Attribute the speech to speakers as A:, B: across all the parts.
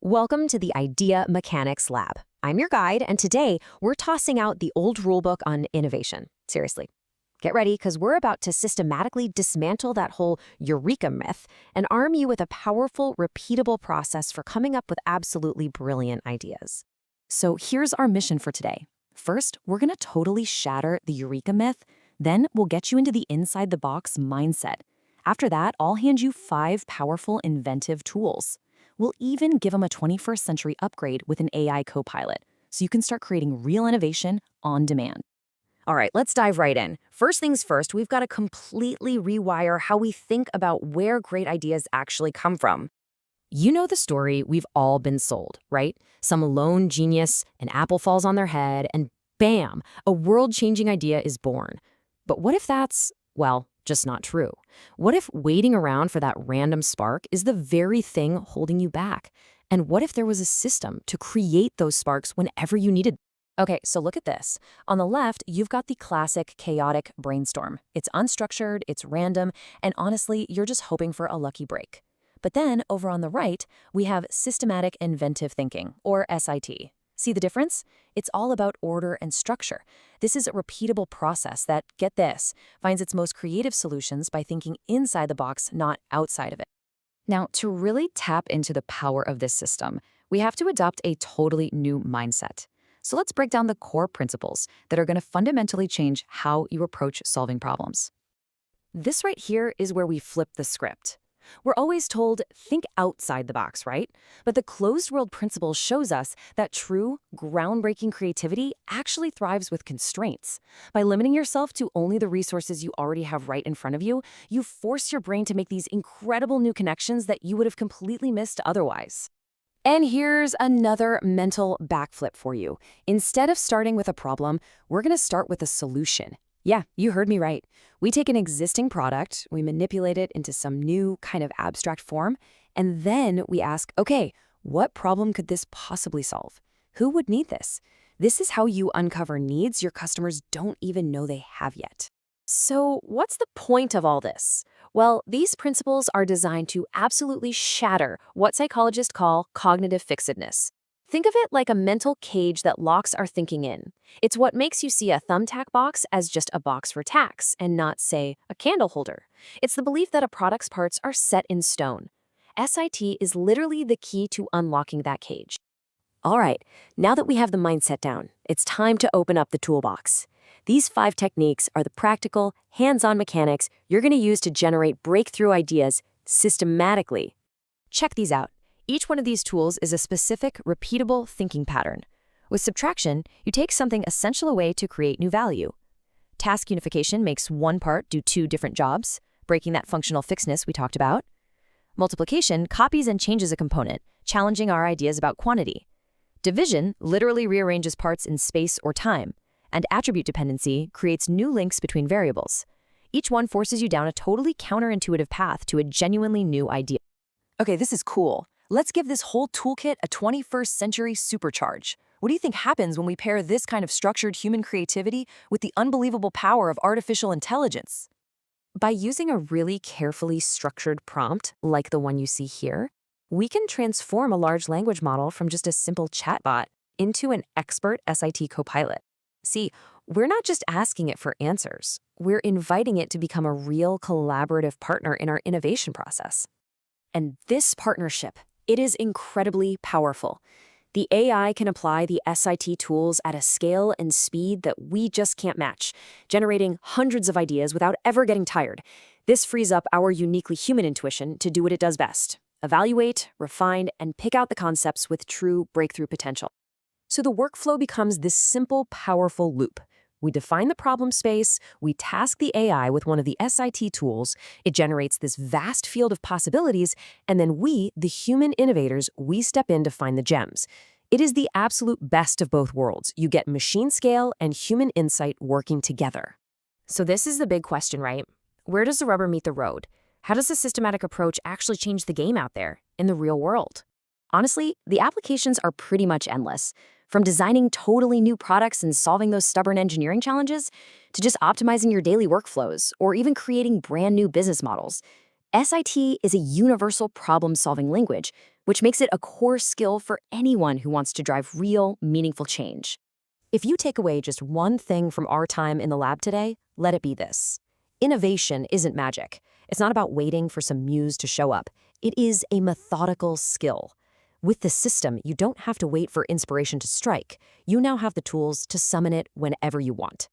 A: Welcome to the Idea Mechanics Lab. I'm your guide, and today we're tossing out the old rulebook on innovation. Seriously. Get ready, because we're about to systematically dismantle that whole eureka myth and arm you with a powerful, repeatable process for coming up with absolutely brilliant ideas. So here's our mission for today. First, we're going to totally shatter the eureka myth. Then we'll get you into the inside-the-box mindset. After that, I'll hand you 5 powerful inventive tools. We'll even give them a 21st century upgrade with an AI co-pilot, so you can start creating real innovation on demand. All right, let's dive right in. First things first, we've got to completely rewire how we think about where great ideas actually come from. You know the story we've all been sold, right? Some lone genius, an apple falls on their head, and bam, a world-changing idea is born. But what if that's, well, just not true? What if waiting around for that random spark is the very thing holding you back? And what if there was a system to create those sparks whenever you needed them? Okay, so look at this. On the left, you've got the classic chaotic brainstorm. It's unstructured, it's random, and honestly, you're just hoping for a lucky break. But then, over on the right, we have Systematic Inventive Thinking, or SIT. See the difference? It's all about order and structure. This is a repeatable process that, get this, finds its most creative solutions by thinking inside the box, not outside of it. Now, to really tap into the power of this system, we have to adopt a totally new mindset. So let's break down the core principles that are going to fundamentally change how you approach solving problems. This right here is where we flip the script. We're always told, think outside the box, right? But the closed world principle shows us that true, groundbreaking creativity actually thrives with constraints. By limiting yourself to only the resources you already have right in front of you, you force your brain to make these incredible new connections that you would have completely missed otherwise. And here's another mental backflip for you. Instead of starting with a problem, we're going to start with a solution. Yeah, you heard me right. We take an existing product, we manipulate it into some new kind of abstract form, and then we ask, okay, what problem could this possibly solve? Who would need this? This is how you uncover needs your customers don't even know they have yet. So what's the point of all this? Well, these principles are designed to absolutely shatter what psychologists call cognitive fixedness. Think of it like a mental cage that locks our thinking in. It's what makes you see a thumbtack box as just a box for tacks and not, say, a candle holder. It's the belief that a product's parts are set in stone. SIT is literally the key to unlocking that cage. All right, now that we have the mindset down, it's time to open up the toolbox. These 5 techniques are the practical, hands-on mechanics you're going to use to generate breakthrough ideas systematically. Check these out. Each one of these tools is a specific, repeatable thinking pattern. With subtraction, you take something essential away to create new value. Task unification makes one part do 2 different jobs, breaking that functional fixedness we talked about. Multiplication copies and changes a component, challenging our ideas about quantity. Division literally rearranges parts in space or time. And attribute dependency creates new links between variables. Each one forces you down a totally counterintuitive path to a genuinely new idea. Okay, this is cool. Let's give this whole toolkit a 21st century supercharge. What do you think happens when we pair this kind of structured human creativity with the unbelievable power of artificial intelligence? By using a really carefully structured prompt, like the one you see here, we can transform a large language model from just a simple chatbot into an expert SIT co-pilot. See, we're not just asking it for answers. We're inviting it to become a real collaborative partner in our innovation process. And this partnership, it is incredibly powerful. The AI can apply the SIT tools at a scale and speed that we just can't match, generating hundreds of ideas without ever getting tired. This frees up our uniquely human intuition to do what it does best: evaluate, refine, and pick out the concepts with true breakthrough potential. So the workflow becomes this simple, powerful loop. We define the problem space, we task the AI with one of the SIT tools, it generates this vast field of possibilities, and then we, the human innovators, we step in to find the gems. It is the absolute best of both worlds. You get machine scale and human insight working together. So this is the big question, right? Where does the rubber meet the road? How does a systematic approach actually change the game out there, in the real world? Honestly, the applications are pretty much endless. From designing totally new products and solving those stubborn engineering challenges, to just optimizing your daily workflows, or even creating brand new business models. SIT is a universal problem-solving language, which makes it a core skill for anyone who wants to drive real, meaningful change. If you take away just one thing from our time in the lab today, let it be this. Innovation isn't magic. It's not about waiting for some muse to show up. It is a methodical skill. With the system, you don't have to wait for inspiration to strike. You now have the tools to summon it whenever you want.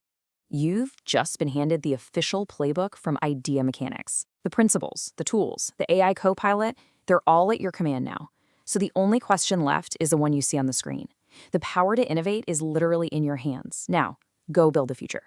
A: You've just been handed the official playbook from Idea Mechanics. The principles, the tools, the AI copilot, they're all at your command now. So the only question left is the one you see on the screen. The power to innovate is literally in your hands. Now, go build the future.